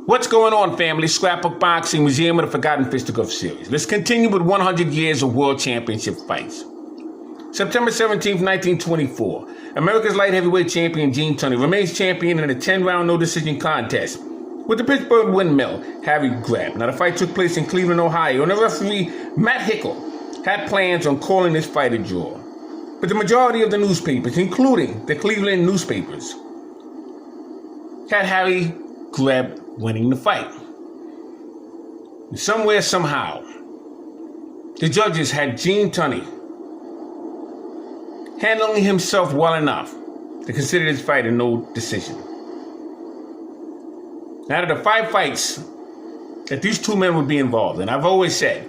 What's going on, family? Scrapbook Boxing Museum of the Forgotten Fisticuffs Series. Let's continue with 100 years of World Championship fights. September 17, 1924, America's light heavyweight champion Gene Tunney remains champion in a 10-round no-decision contest with the Pittsburgh windmill, Harry Greb. Now, the fight took place in Cleveland, Ohio, and the referee, Matt Hickle, had plans on calling this fight a draw. But the majority of the newspapers, including the Cleveland newspapers, had Harry Greb winning the fight. And somewhere, somehow, the judges had Gene Tunney handling himself well enough to consider this fight a no decision. Out of the 5 fights that these two men would be involved in, I've always said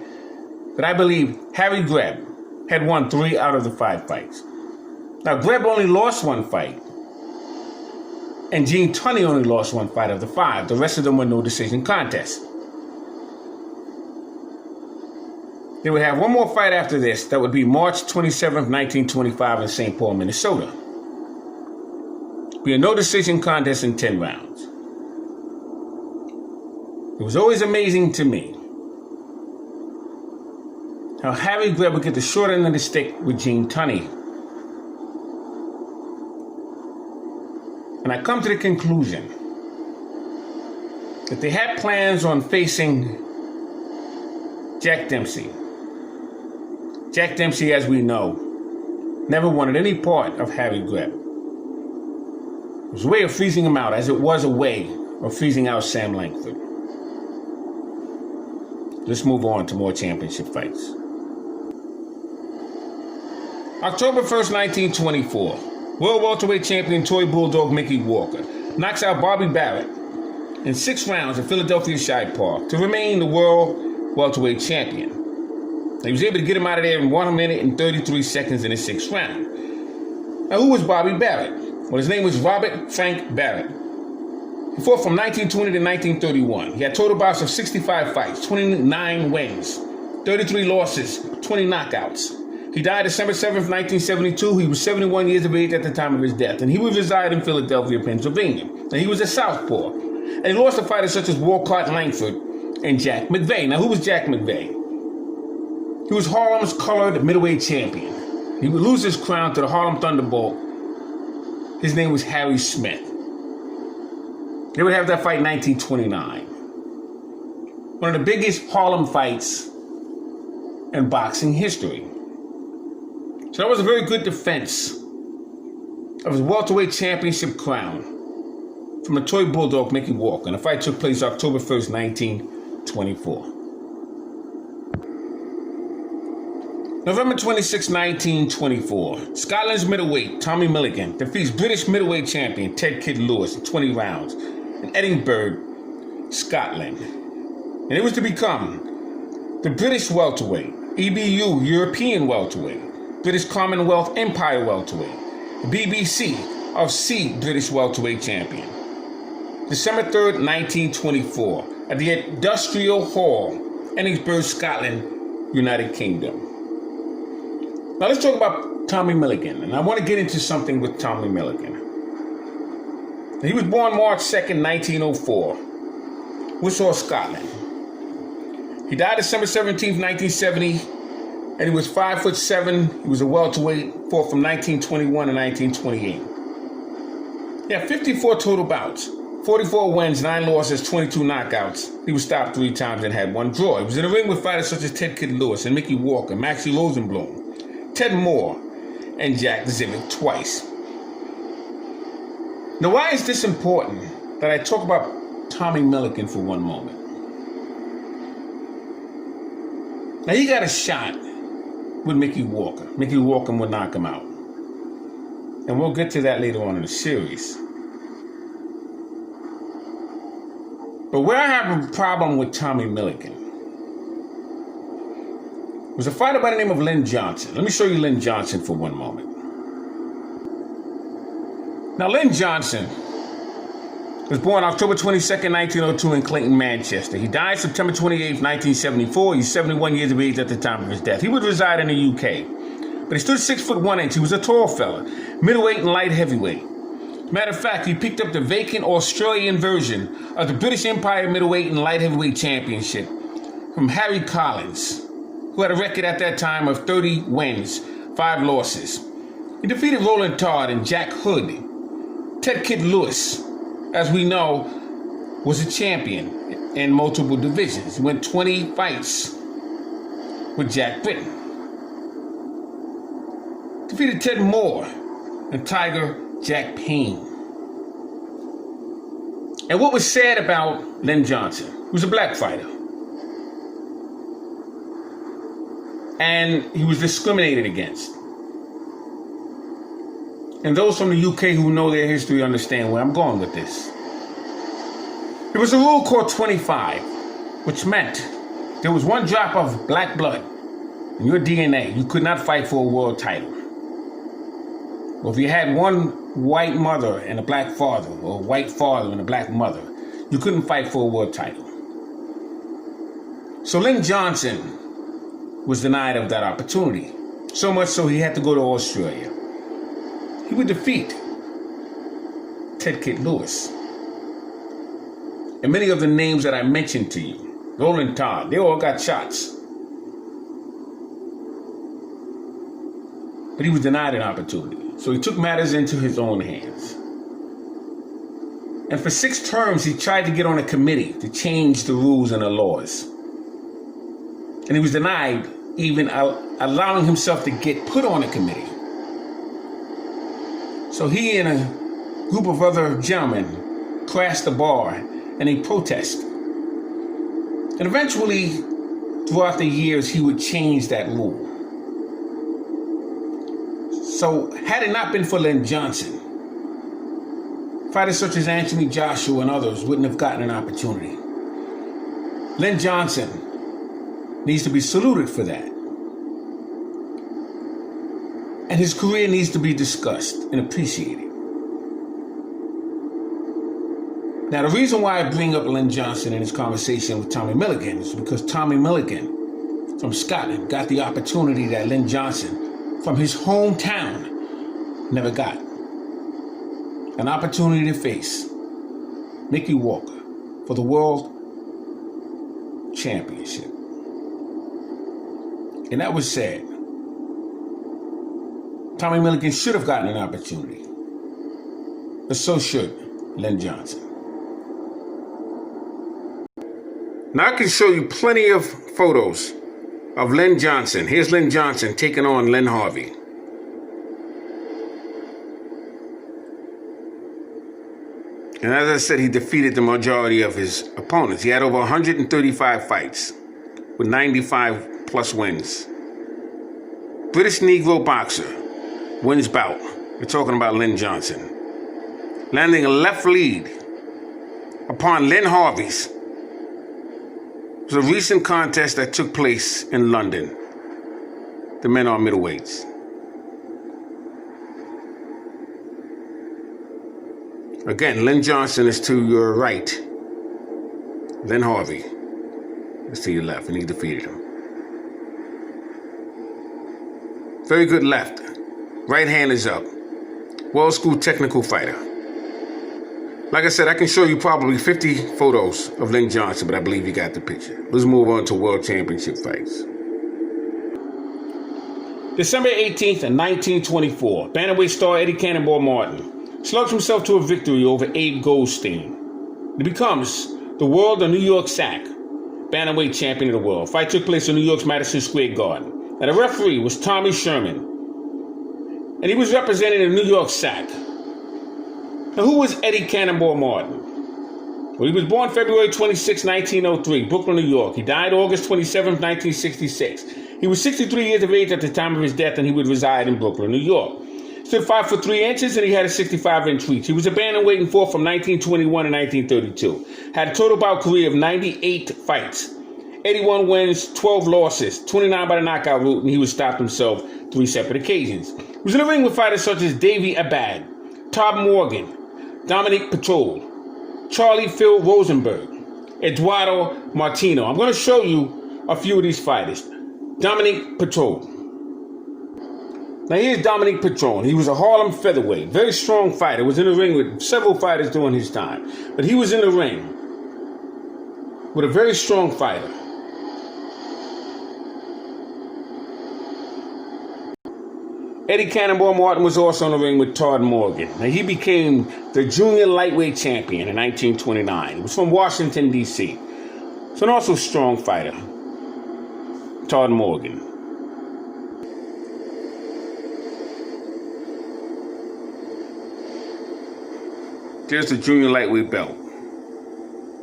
that I believe Harry Greb had won 3 out of the 5 fights. Now, Greb only lost 1 fight, and Gene Tunney only lost 1 fight of the 5. The rest of them were no decision contests. They would have one more fight after this that would be March 27th, 1925 in St. Paul, Minnesota. Be a no decision contest in 10 rounds. It was always amazing to me how Harry Greb would get the short end of the stick with Gene Tunney. And I come to the conclusion that they had plans on facing Jack Dempsey. Jack Dempsey, as we know, never wanted any part of Harry Greb. It was a way of freezing him out, as it was a way of freezing out Sam Langford. Let's move on to more championship fights. October 1st, 1924. World welterweight champion Toy Bulldog Mickey Walker knocks out Bobby Barrett in 6 rounds at Philadelphia Shibe Park to remain the world welterweight champion. He was able to get him out of there in 1 minute and 33 seconds in the 6th round. Now, who was Bobby Barrett? Well, his name was Robert Frank Barrett. He fought from 1920 to 1931. He had total bouts of 65 fights, 29 wins, 33 losses, 20 knockouts. He died December 7th, 1972. He was 71 years of age at the time of his death, and he would reside in Philadelphia, Pennsylvania. And he was a southpaw, and he lost to fighters such as Walcott Langford and Jack McVeigh. Now, who was Jack McVeigh? He was Harlem's colored middleweight champion. He would lose his crown to the Harlem Thunderbolt. His name was Harry Smith. They would have that fight in 1929. One of the biggest Harlem fights in boxing history. So that was a very good defense of his welterweight championship crown from the Toy Bulldog Mickey Walker. And the fight took place October 1st, 1924. November 26, 1924. Scotland's middleweight Tommy Milligan defeats British middleweight champion Ted Kid Lewis in 20 rounds in Edinburgh, Scotland. And it was to become the British welterweight, EBU European welterweight, British Commonwealth Empire welterweight, BBC of C British welterweight champion. December 3rd, 1924, at the Industrial Hall, Edinburgh, Scotland, United Kingdom. Now let's talk about Tommy Milligan, and I want to get into something with Tommy Milligan. He was born March 2nd, 1904, Worcester, Scotland. He died December 17th, 1970, and he was 5'7". He was a welterweight, fought from 1921 to 1928. He had 54 total bouts, 44 wins, 9 losses, 22 knockouts. He was stopped 3 times and had 1 draw. He was in the ring with fighters such as Ted Kid Lewis and Mickey Walker, Maxie Rosenblum, Ted Moore, and Jack Zivik twice. Now, why is this important that I talk about Tommy Milligan for one moment? Now, he got a shot with Mickey Walker. Mickey Walker would knock him out. And we'll get to that later on in the series. But where I have a problem with Tommy Milligan was a fighter by the name of Lynn Johnson. Let me show you Lynn Johnson for one moment. Now, Lynn Johnson was born October 22nd, 1902 in Clayton, Manchester. He died September 28th, 1974. He's 71 years of age at the time of his death. He would reside in the UK. But he stood 6'1". He was a tall fella, middleweight and light heavyweight. Matter of fact, he picked up the vacant Australian version of the British Empire Middleweight and Light Heavyweight Championship from Harry Collins, who had a record at that time of 30 wins, 5 losses. He defeated Roland Todd and Jack Hood. Ted Kid Lewis, as we know, was a champion in multiple divisions. He went 20 fights with Jack Britton. Defeated Ted Moore and Tiger Jack Payne. And what was sad about Len Johnson, he was a black fighter. And he was discriminated against. And those from the UK who know their history understand where I'm going with this. There was a rule called 25, which meant there was one drop of black blood in your DNA. You could not fight for a world title. Or if you had one white mother and a black father, or a white father and a black mother, you couldn't fight for a world title. So Len Johnson was denied of that opportunity. So much so he had to go to Australia. He would defeat Ted Kid Lewis. And many of the names that I mentioned to you, Roland Todd, they all got shots. But he was denied an opportunity. So he took matters into his own hands. And for 6 terms, he tried to get on a committee to change the rules and the laws. And he was denied even allowing himself to get put on a committee. So he and a group of other gentlemen crashed the bar and they protest. And eventually, throughout the years, he would change that rule. So had it not been for Len Johnson, fighters such as Anthony Joshua and others wouldn't have gotten an opportunity. Len Johnson needs to be saluted for that. And his career needs to be discussed and appreciated. Now, the reason why I bring up Len Johnson in this conversation with Tommy Milligan is because Tommy Milligan from Scotland got the opportunity that Len Johnson from his hometown never got. An opportunity to face Mickey Walker for the World Championship. And that was sad. Tommy Milligan should have gotten an opportunity. But so should Len Johnson. Now I can show you plenty of photos of Len Johnson. Here's Len Johnson taking on Len Harvey. And as I said, he defeated the majority of his opponents. He had over 135 fights with 95 plus wins. British Negro boxer wins bout. We're talking about Len Johnson. Landing a left lead upon Len Harvey's. It was a recent contest that took place in London. The men are middleweights. Again, Len Johnson is to your right. Len Harvey is to your left, and he defeated him. Very good left. Right hand is up. Well-schooled technical fighter. Like I said, I can show you probably 50 photos of Len Johnson, but I believe you got the picture. Let's move on to World Championship fights. December 18th, 1924, bantamweight star Eddie Cannonball Martin slugs himself to a victory over Abe Goldstein. He becomes the World of New York SAC bantamweight champion of the world. Fight took place in New York's Madison Square Garden. And the referee was Tommy Sherman. And he was representing the New York SAC. Now, who was Eddie Cannonball Martin? Well, he was born February 26, 1903, Brooklyn, New York. He died August 27, 1966. He was 63 years of age at the time of his death, and he would reside in Brooklyn, New York. Stood 5 foot 3 inches, and he had a 65-inch reach. He was a bantamweight and fought from 1921 to 1932. Had a total bout career of 98 fights. 81 wins, 12 losses, 29 by the knockout route, and he was stopped himself 3 separate occasions. He was in the ring with fighters such as Davey Abad, Todd Morgan, Dominic Patrol, Charlie Phil Rosenberg, Eduardo Martino. I'm going to show you a few of these fighters. Dominic Patrol. Now here's Dominique Patron. He was a Harlem featherweight, very strong fighter. Was in the ring with several fighters during his time. But he was in the ring with a very strong fighter. Eddie Cannonball Martin was also in the ring with Todd Morgan. Now he became the junior lightweight champion in 1929. He was from Washington, D.C. So an also strong fighter, Todd Morgan. There's the junior lightweight belt,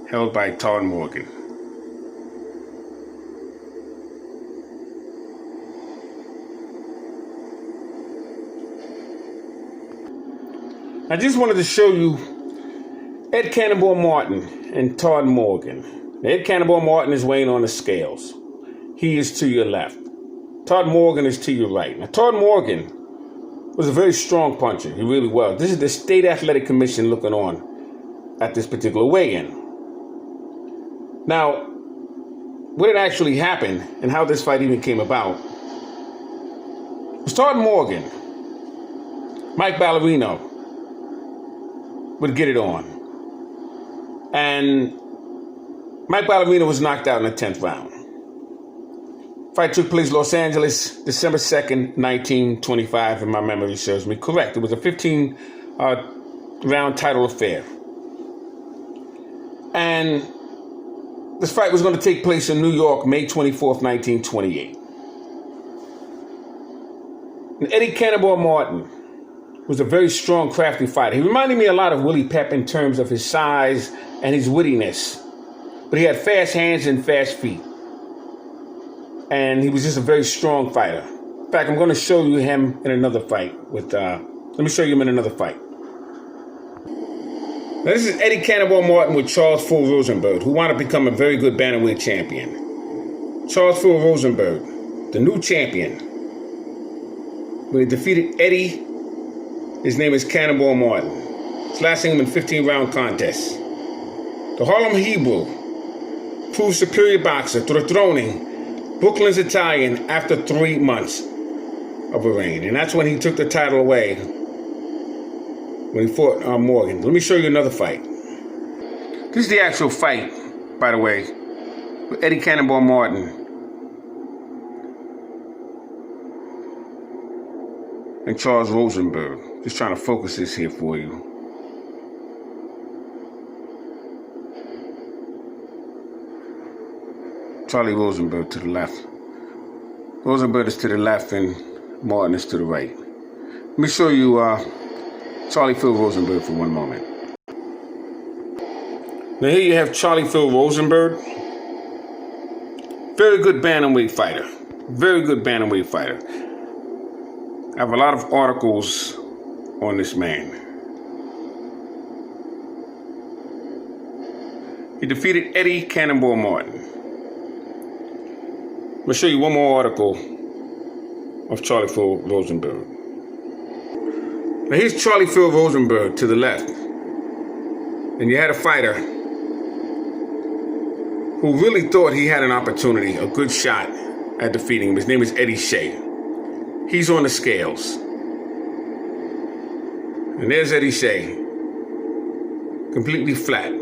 held by Todd Morgan. I just wanted to show you Ed Cannonball Martin and Todd Morgan. Ed Cannonball Martin is weighing on the scales. He is to your left. Todd Morgan is to your right. Now, Todd Morgan was a very strong puncher. He really was. This is the State Athletic Commission looking on at this particular weigh-in. Now, what had actually happened and how this fight even came about was Todd Morgan, Mike Ballerino, would get it on. And Mike Ballerino was knocked out in the 10th round. Fight took place in Los Angeles, December 2nd, 1925, if my memory serves me correct. It was a 15-round title affair. And this fight was going to take place in New York, May 24th, 1928. And Eddie Cannonball Martin was a very strong, crafty fighter. He reminded me a lot of Willie Pep in terms of his size and his wittiness. But he had fast hands and fast feet. And he was just a very strong fighter. In fact, I'm going to show you him in another fight. Let me show you him in another fight. Now, this is Eddie Cannonball Martin with Charles Phil Rosenberg, who wound up becoming a very good bantamweight champion. Charles Phil Rosenberg, the new champion. When he defeated Eddie, his name is Cannonball Martin, slashing him in 15-round contests. The Harlem Hebrew proved superior boxer through the throning Brooklyn's Italian after 3 months of a reign. And that's when he took the title away, when he fought Morgan. Let me show you another fight. This is the actual fight, by the way, with Eddie Cannonball Martin and Charles Rosenberg. Just trying to focus this here for you. Charlie Rosenberg to the left. Rosenberg is to the left and Martin is to the right. Let me show you Charlie Phil Rosenberg for one moment. Now here you have Charlie Phil Rosenberg. Very good bantamweight fighter. Very good bantamweight fighter. I have a lot of articles on this man. He defeated Eddie Cannonball Martin. I'm going to show you one more article of Charlie Phil Rosenberg. Now here's Charlie Phil Rosenberg to the left. And you had a fighter who really thought he had an opportunity, a good shot at defeating him. His name is Eddie Shea. He's on the scales. And there's Eddie Shea, completely flat.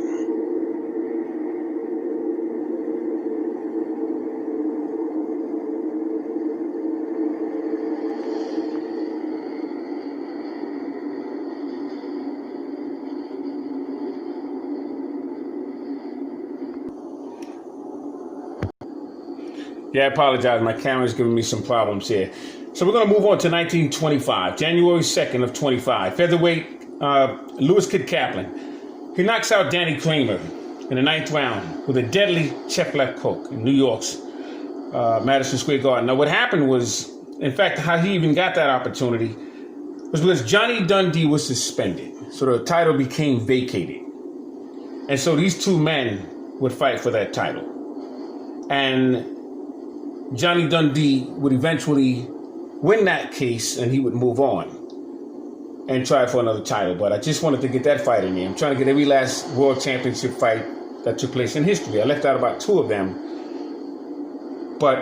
Yeah, I apologize. My camera's giving me some problems here. So we're going to move on to 1925, January 2nd of 25. Featherweight Louis Kid Kaplan. He knocks out Danny Kramer in the 9th round with a deadly chef left hook in New York's Madison Square Garden. Now what happened was, in fact, how he even got that opportunity was because Johnny Dundee was suspended. So the title became vacated. And so these two men would fight for that title. And Johnny Dundee would eventually win that case and he would move on and try for another title. But I just wanted to get that fight in there. I'm trying to get every last World Championship fight that took place in history. I left out about 2 of them. But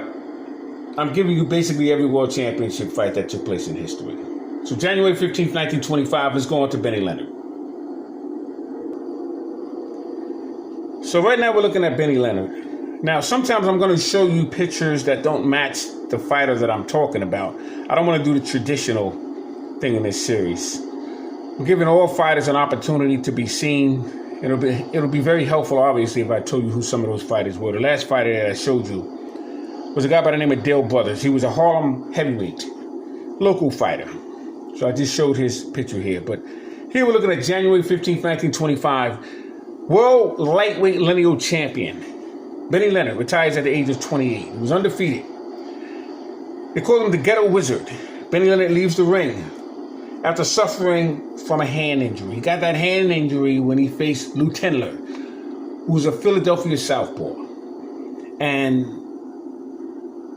I'm giving you basically every world championship fight that took place in history. So January 15th, 1925, let's go on to Benny Leonard. So right now we're looking at Benny Leonard. Now, sometimes I'm going to show you pictures that don't match the fighter that I'm talking about. I don't want to do the traditional thing in this series. I'm giving all fighters an opportunity to be seen. It'll be very helpful, obviously, if I told you who some of those fighters were. The last fighter that I showed you was a guy by the name of Dale Brothers. He was a Harlem heavyweight, local fighter. So I just showed his picture here. But here we're looking at January 15th, 1925. World lightweight lineal champion Benny Leonard retires at the age of 28. He was undefeated. They called him the Ghetto Wizard. Benny Leonard leaves the ring after suffering from a hand injury. He got that hand injury when he faced Lou Tendler, who was a Philadelphia southpaw. And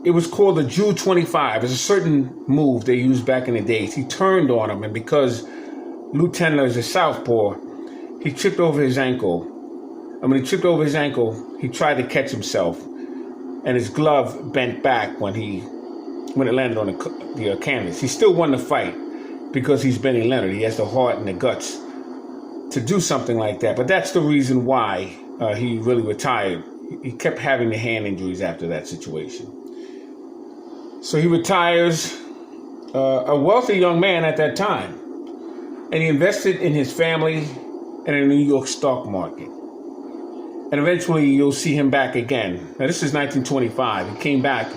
it was called the Jew 25. It's a certain move they used back in the days. He turned on him, and because Lou Tendler is a southpaw, he tripped over his ankle. And when he tripped over his ankle, he tried to catch himself, and his glove bent back when it landed on the canvas. He still won the fight because he's Benny Leonard. He has the heart and the guts to do something like that. But that's the reason why he really retired. He kept having the hand injuries after that situation. So he retires, a wealthy young man at that time, and he invested in his family and in the New York stock market. And eventually you'll see him back again. Now this is 1925. He came back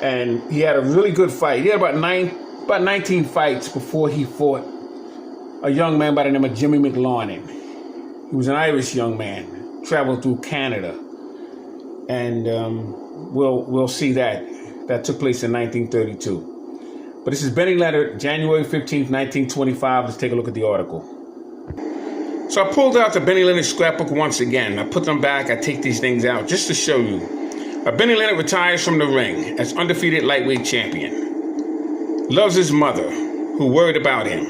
and he had a really good fight. He had about 19 fights before he fought a young man by the name of Jimmy McLarnin. He was an Irish young man, traveled through Canada. And we'll see that. That took place in 1932. But this is Benny Leonard, January 15th, 1925. Let's take a look at the article. So I pulled out the Benny Leonard scrapbook once again. I put them back. I take these things out just to show you. Benny Leonard retires from the ring as undefeated lightweight champion. Loves his mother, who worried about him.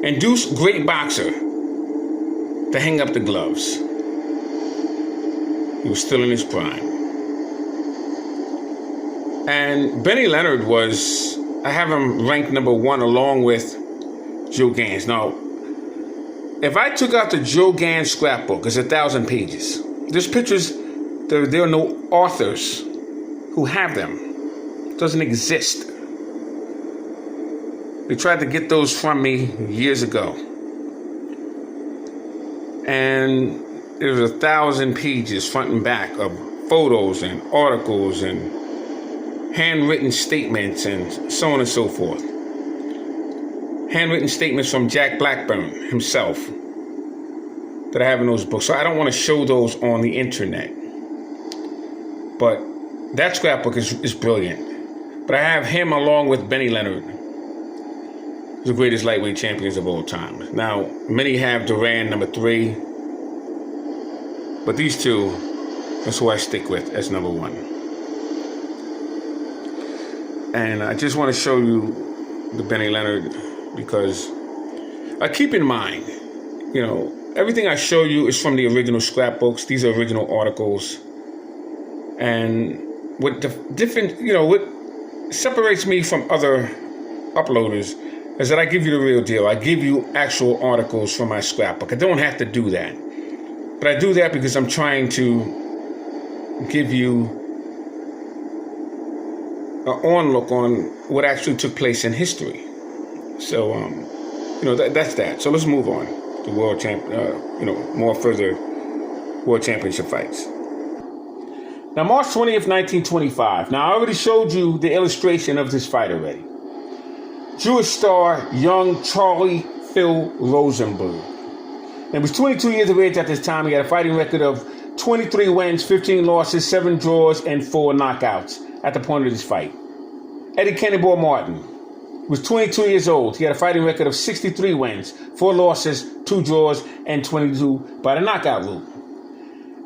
Induced great boxer to hang up the gloves. He was still in his prime. And Benny Leonard I have him ranked number 1 along with Joe Gans. Now, if I took out the Joe Gans scrapbook, it's 1,000 pages. There's pictures, there are no authors who have them. It doesn't exist. They tried to get those from me years ago. And there's 1,000 pages front and back of photos and articles and handwritten statements and so on and so forth. Handwritten statements from Jack Blackburn himself that I have in those books. So I don't want to show those on the internet. But that scrapbook is brilliant. But I have him along with Benny Leonard, the greatest lightweight champions of all time. Now, many have Duran number 3. But these two, that's who I stick with as number 1. And I just want to show you the Benny Leonard because keep in mind, everything I show you is from the original scrapbooks. These are original articles. And what what separates me from other uploaders is that I give you the real deal. I give you actual articles from my scrapbook. I don't have to do that. But I do that because I'm trying to give you an onlook on what actually took place in history. So, that's that. So let's move on to more further world championship fights. Now, March 20th, 1925. Now, I already showed you the illustration of this fight already. Jewish star, young Charlie Phil Rosenberg. He was 22 years of age at this time. He had a fighting record of 23 wins, 15 losses, 7 draws, and 4 knockouts at the point of this fight. Eddie Cannonball Martin was 22 years old. He had a fighting record of 63 wins, 4 losses, 2 draws, and 22 by the knockout route.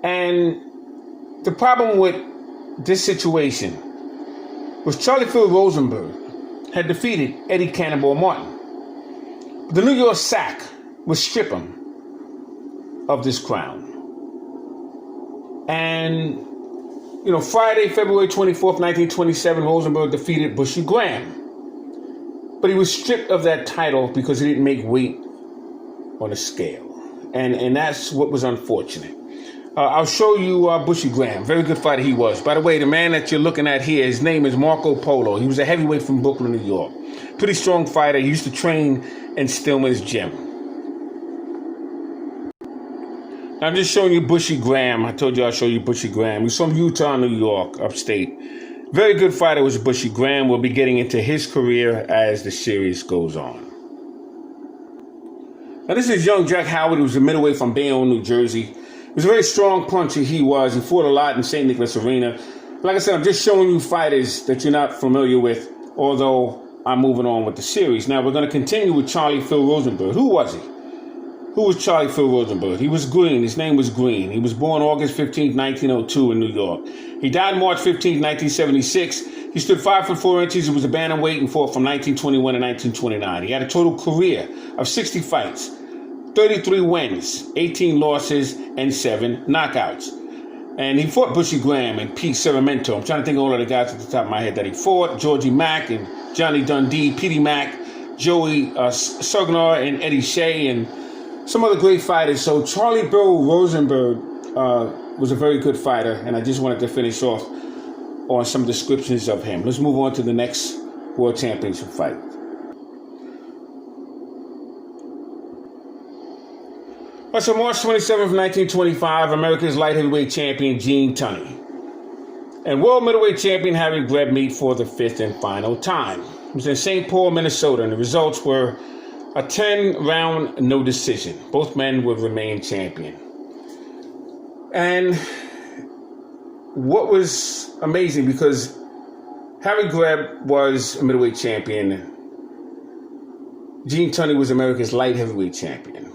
And the problem with this situation was Charlie Phil Rosenberg had defeated Eddie Cannonball Martin. But the New York SAC would strip him of this crown. And Friday, February 24th, 1927, Rosenberg defeated Bushy Graham. But he was stripped of that title because he didn't make weight on the scale. And that's what was unfortunate. I'll show you Bushy Graham. Very good fighter he was. By the way, the man that you're looking at here, his name is Marco Polo. He was a heavyweight from Brooklyn, New York. Pretty strong fighter. He used to train in Stillman's gym. Now, I'm just showing you Bushy Graham. I told you I'll show you Bushy Graham. He's from Utah, New York, upstate. Very good fighter was Bushy Graham. We'll be getting into his career as the series goes on. Now, this is young Jack Howard, who was a middleweight from Bayonne, New Jersey. He was a very strong puncher, he was. He fought a lot in St. Nicholas Arena. Like I said, I'm just showing you fighters that you're not familiar with, although I'm moving on with the series. Now, we're going to continue with Charlie Phil Rosenberg. Who was he? Who was Charlie Phil Rosenberg? He was Green. His name was Green. He was born August 15, 1902 in New York. He died March 15, 1976. He stood 5 foot 4 inches. He was a bantamweight and fought from 1921 to 1929. He had a total career of 60 fights, 33 wins, 18 losses, and 7 knockouts. And he fought Bushy Graham and Pete Serramento. I'm trying to think of all of the guys at the top of my head that he fought. Georgie Mack and Johnny Dundee, Petey Mack, Joey Sugnar and Eddie Shea, and some other great fighters. So Charlie Bill Rosenberg was a very good fighter, and I just wanted to finish off on some descriptions of him. Let's move on to the next World Championship fight. So March 27th, 1925, America's light heavyweight champion Gene Tunney and world middleweight champion Harry Greb meet for the 5th and final time. It was in St. Paul, Minnesota, and the results were a 10-round no decision. Both men would remain champion. And what was amazing, because Harry Greb was a middleweight champion, Gene Tunney was America's light heavyweight champion.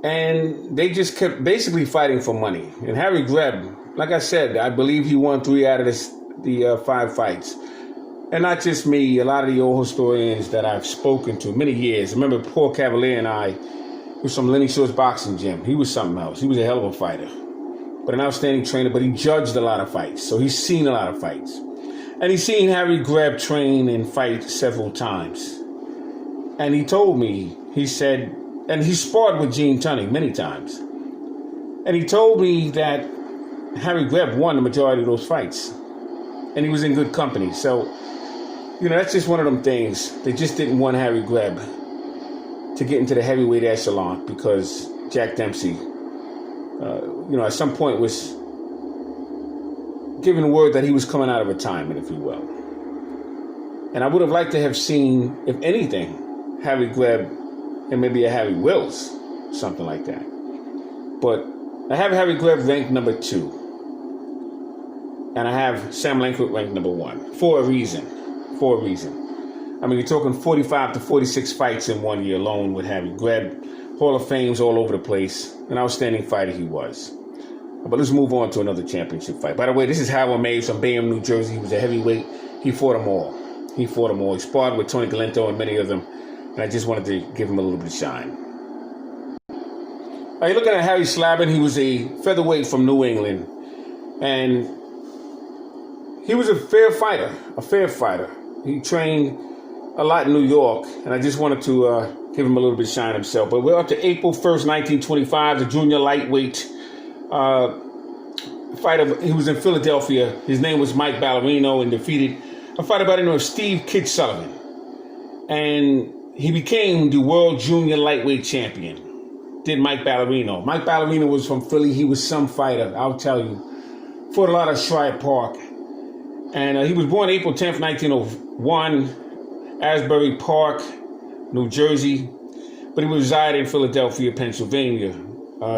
And they just kept basically fighting for money. And Harry Greb, like I said, I believe he won 3 out of the 5 fights. And not just me, a lot of the old historians that I've spoken to many years. I remember Paul Cavalier and I was from Lenny Shaw's boxing gym. He was something else. He was a hell of a fighter, but an outstanding trainer, but he judged a lot of fights. So he's seen a lot of fights. And he's seen Harry Greb train and fight several times. And he told me, he said, and he sparred with Gene Tunney many times. And he told me that Harry Greb won the majority of those fights. And he was in good company. So, that's just one of them things. They just didn't want Harry Greb to get into the heavyweight echelon because Jack Dempsey, at some point was given word that he was coming out of retirement, if you will. And I would have liked to have seen, if anything, Harry Greb and maybe a Harry Wills, something like that. But I have Harry Greb ranked number 2. And I have Sam Langford ranked number 1 for a reason. I mean, you're talking 45 to 46 fights in 1 year alone with Harry Greb. Hall of Fames all over the place. An outstanding fighter he was. But let's move on to another championship fight. By the way, this is Howard Mays from Bayonne, New Jersey. He was a heavyweight. He fought them all. He sparred with Tony Galento and many of them. And I just wanted to give him a little bit of shine. You're looking at Harry Slavin. He was a featherweight from New England. And he was a fair fighter. He trained a lot in New York. And I just wanted to give him a little bit of shine himself. But we're up to April 1st, 1925, the junior lightweight fighter. He was in Philadelphia. His name was Mike Ballerino, and defeated a fighter by the name of Steve Kid Sullivan. And he became the world junior lightweight champion. Did Mike Ballerino. Mike Ballerino was from Philly. He was some fighter, I'll tell you. Fought a lot at Shrine Park. And he was born April 10th, 1901, Asbury Park, New Jersey. But he resided in Philadelphia, Pennsylvania.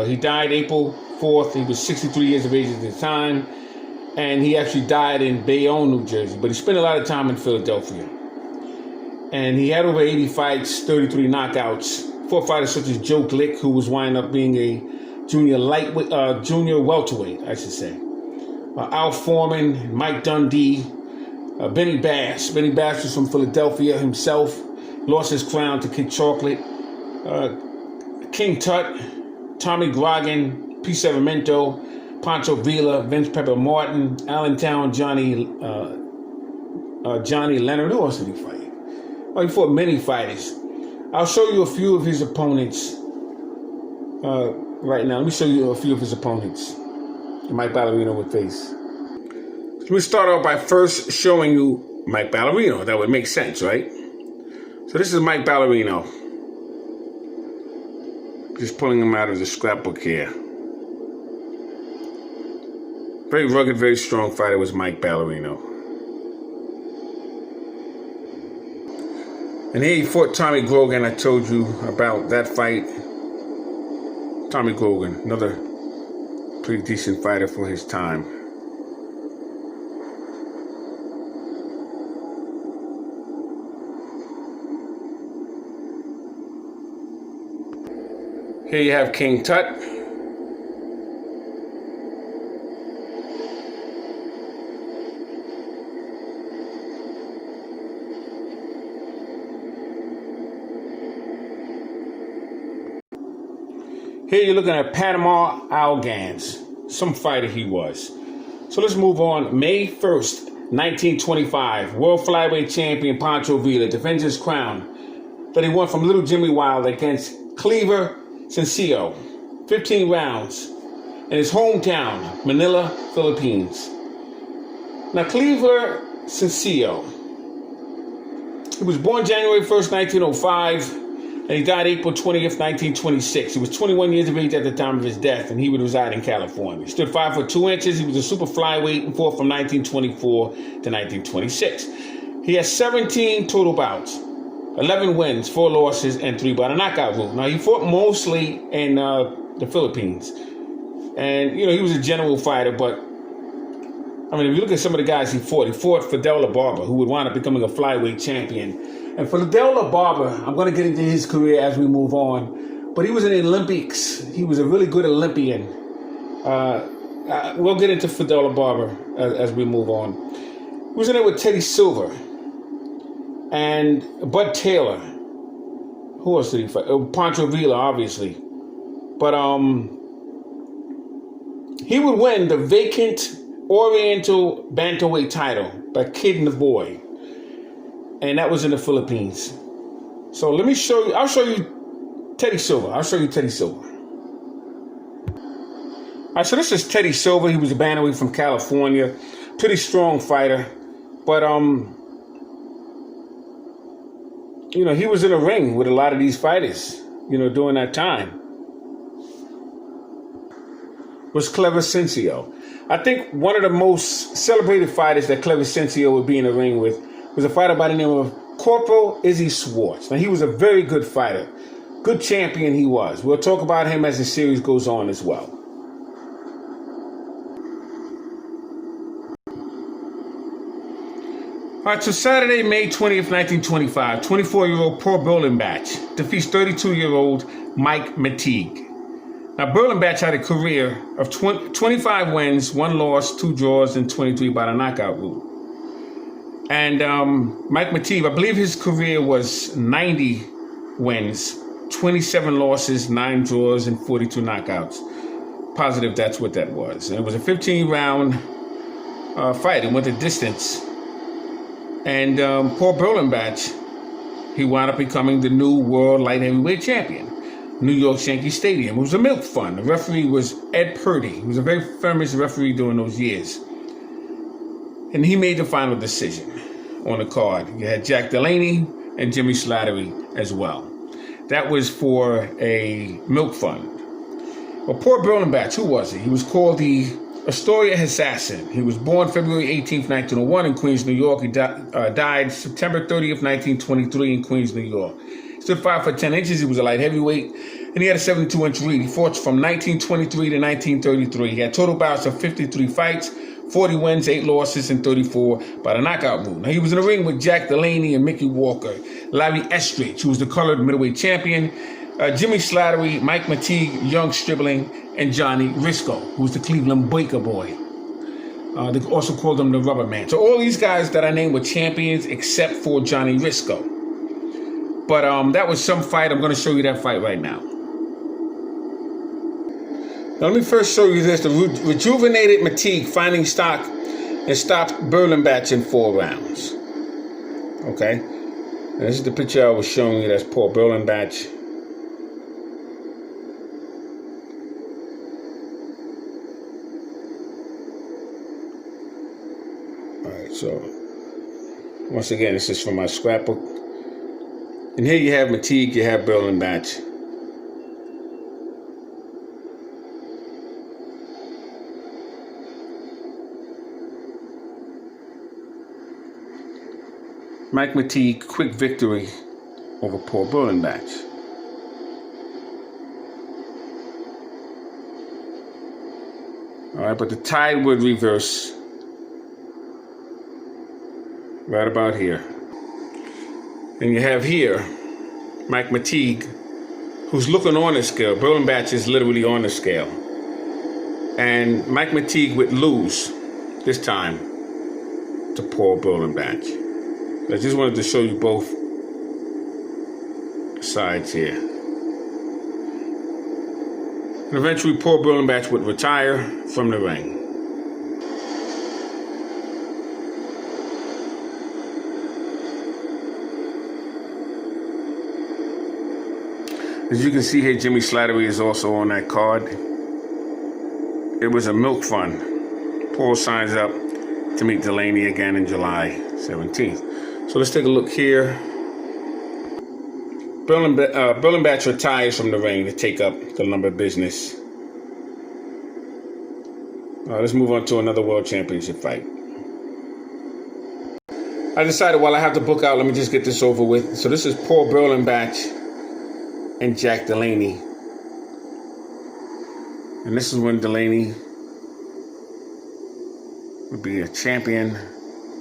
He died April 4th. He was 63 years of age at the time. And he actually died in Bayonne, New Jersey. But he spent a lot of time in Philadelphia. And he had over 80 fights, 33 knockouts. Fought fighters such as Joe Glick, who was winding up being a junior welterweight, I should say. Al Foreman, Mike Dundee, Benny Bass. Benny Bass was from Philadelphia himself. Lost his crown to Kid Chocolate. King Tut, Tommy Grogan, P. Serramento, Pancho Villa, Vince Pepper Martin, Allentown Johnny Leonard. Who else did he fight? Oh, he fought many fighters. I'll show you a few of his opponents right now. Let me show you a few of his opponents Mike Ballerino would face. Let me start off by first showing you Mike Ballerino. That would make sense, right? So this is Mike Ballerino. Just pulling him out of the scrapbook here. Very rugged, very strong fighter was Mike Ballerino. And here he fought Tommy Grogan. I told you about that fight. Tommy Grogan, another pretty decent fighter for his time. Here you have King Tut. Here you're looking at Panama Algans, some fighter he was. So let's move on. May 1st, 1925, World Flyweight Champion Pancho Villa defends his crown that he won from Little Jimmy Wild against Cleaver Sencillo, 15 rounds, in his hometown, Manila, Philippines. Now, Cleaver Sencillo, he was born January 1st, 1905, and he died April 20th, 1926. He was 21 years of age at the time of his death, and he would reside in California. He stood 5 foot 2 inches. He was a super flyweight and fought from 1924 to 1926. He has 17 total bouts. 11 wins, 4 losses, and 3 by the knockout route. Now, he fought mostly in the Philippines. And, he was a general fighter, but, if you look at some of the guys he fought Fidel LaBarba, who would wind up becoming a flyweight champion. And Fidel LaBarba, I'm going to get into his career as we move on, but he was in the Olympics. He was a really good Olympian. We'll get into Fidel LaBarba as we move on. He was in there with Teddy Silver and Bud Taylor. Who else did he fight? Pancho Villa, obviously. But he would win the vacant Oriental Bantamweight title by kidding the boy. And that was in the Philippines. So let me show you. I'll show you Teddy Silver. All right, so this is Teddy Silver. He was a bantamweight from California. Pretty strong fighter. But, he was in a ring with a lot of these fighters, during that time. Was Clever Sencillo. I think one of the most celebrated fighters that Clever Sencillo would be in the ring with was a fighter by the name of Corporal Izzy Swartz. Now, he was a very good fighter. Good champion he was. We'll talk about him as the series goes on as well. All right, so Saturday, May 20th, 1925, 24-year-old Paul Berlenbach defeats 32-year-old Mike Mateague. Now, Berlenbach had a career of 25 wins, 1 loss, 2 draws, and 23 by the knockout route. And Mike Mateague, I believe his career was 90 wins, 27 losses, 9 draws, and 42 knockouts. Positive that's what that was. And it was a 15-round fight. It went the distance. And Paul Berlenbach, he wound up becoming the new world light heavyweight champion. New York Yankee Stadium. It was a milk fund. The referee was Ed Purdy. He was a very famous referee during those years. And he made the final decision on the card. You had Jack Delaney and Jimmy Slattery as well. That was for a milk fund. Well, Paul Berlenbach, who was he? He was called the Astoria Assassin. He was born February 18th, 1901 in Queens, New York. He died September 30th, 1923 in Queens, New York. He stood 5 foot 10 inches. He was a light heavyweight, and he had a 72-inch reach. He fought from 1923 to 1933. He had total bouts of 53 fights, 40 wins, 8 losses, and 34 by the knockout route. Now, he was in the ring with Jack Delaney and Mickey Walker, Larry Estridge, who was the colored middleweight champion, Jimmy Slattery, Mike Mateague, Young Stribling, and Johnny Risco, who was the Cleveland Baker Boy. They also called him the Rubber Man. So all these guys that I named were champions except for Johnny Risco. But that was some fight. I'm going to show you that fight right now. Now, let me first show you this. The rejuvenated Mateague finding stock and stopped Berlin-Batch in 4 rounds. Okay? And this is the picture I was showing you. That's Paul Berlin-Batch. Alright, so once again, this is from my scrapbook. And here you have Mateague, you have Berlin-Batch. Mike Mateague, quick victory over Paul Berlin-Batch. All right, but the tide would reverse right about here. And you have here Mike Mateague, who's looking on the scale. Berlin-Batch is literally on the scale. And Mike Mateague would lose this time to Paul Berlin-Batch. I just wanted to show you both sides here. And eventually, Paul Berlin-Batch would retire from the ring. As you can see here, Jimmy Slattery is also on that card. It was a milk fund. Paul signs up to meet Delaney again in July 17th. So let's take a look here. Berlin-Batch retires from the ring to take up the lumber business. Let's move on to another World Championship fight. I decided while I have the book out, let me just get this over with. So this is Paul Berlin-Batch and Jack Delaney. And this is when Delaney would be a champion